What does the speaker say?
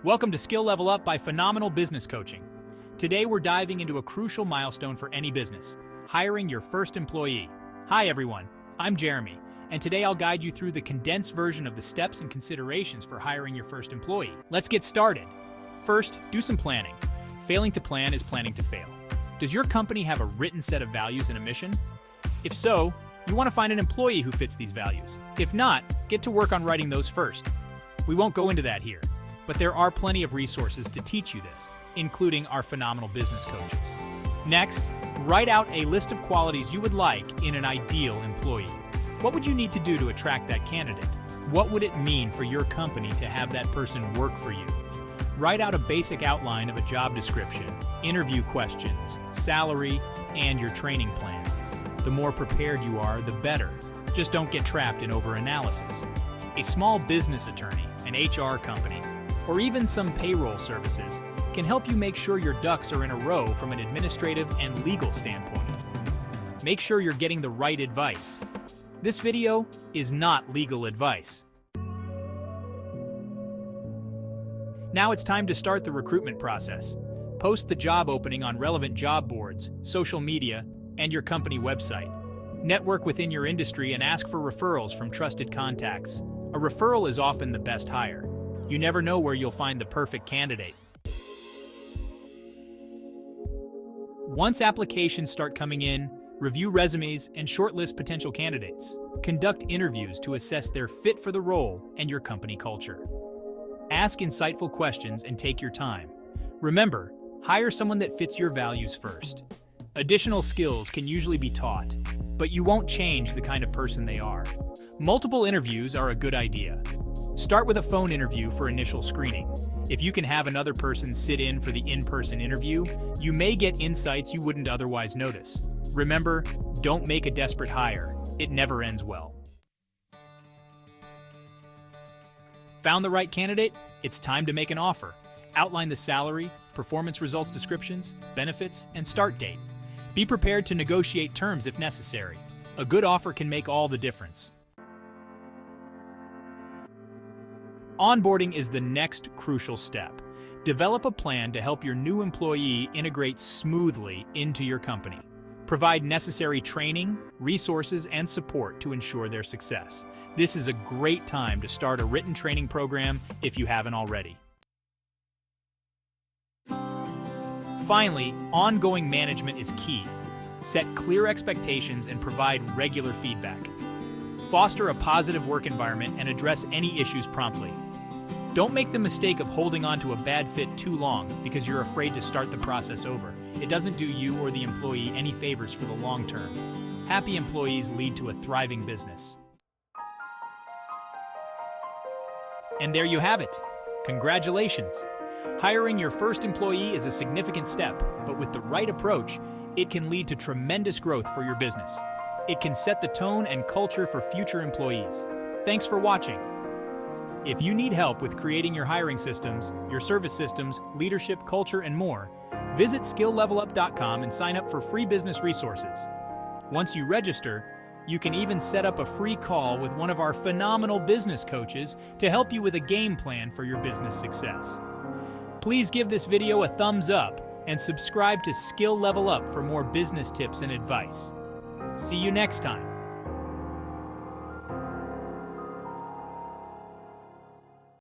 Welcome to Skill Level Up by Phenomenal Business Coaching. Today we're diving into a crucial milestone for any business, hiring your first employee. Hi everyone, I'm Jeremy, and today I'll guide you through the condensed version of the steps and considerations for hiring your first employee. Let's get started. First, do some planning. Failing to plan is planning to fail. Does your company have a written set of values and a mission? If so, you want to find an employee who fits these values. If not, get to work on writing those first. We won't go into that here, but there are plenty of resources to teach you this, including our phenomenal business coaches. Next, write out a list of qualities you would like in an ideal employee. What would you need to do to attract that candidate? What would it mean for your company to have that person work for you? Write out a basic outline of a job description, interview questions, salary, and your training plan. The more prepared you are, the better. Just don't get trapped in overanalysis. A small business attorney, an HR company, or even some payroll services can help you make sure your ducks are in a row from an administrative and legal standpoint. Make sure you're getting the right advice. This video is not legal advice. Now it's time to start the recruitment process. Post the job opening on relevant job boards, social media, and your company website. Network within your industry and ask for referrals from trusted contacts. A referral is often the best hire. You never know where you'll find the perfect candidate. Once applications start coming in, review resumes and shortlist potential candidates. Conduct interviews to assess their fit for the role and your company culture. Ask insightful questions and take your time. Remember, hire someone that fits your values first. Additional skills can usually be taught, but you won't change the kind of person they are. Multiple interviews are a good idea. Start with a phone interview for initial screening. If you can have another person sit in for the in-person interview, you may get insights you wouldn't otherwise notice. Remember, don't make a desperate hire. It never ends well. Found the right candidate? It's time to make an offer. Outline the salary, performance results descriptions, benefits, and start date. Be prepared to negotiate terms if necessary. A good offer can make all the difference. Onboarding is the next crucial step. Develop a plan to help your new employee integrate smoothly into your company. Provide necessary training, resources, and support to ensure their success. This is a great time to start a written training program if you haven't already. Finally, ongoing management is key. Set clear expectations and provide regular feedback. Foster a positive work environment and address any issues promptly. Don't make the mistake of holding on to a bad fit too long because you're afraid to start the process over. It doesn't do you or the employee any favors for the long term. Happy employees lead to a thriving business. And there you have it. Congratulations. Hiring your first employee is a significant step, but with the right approach, it can lead to tremendous growth for your business. It can set the tone and culture for future employees. Thanks for watching. If you need help with creating your hiring systems, your service systems, leadership, culture, and more, visit skilllevelup.com and sign up for free business resources. Once you register, you can even set up a free call with one of our phenomenal business coaches to help you with a game plan for your business success. Please give this video a thumbs up and subscribe to Skill Level Up for more business tips and advice. See you next time.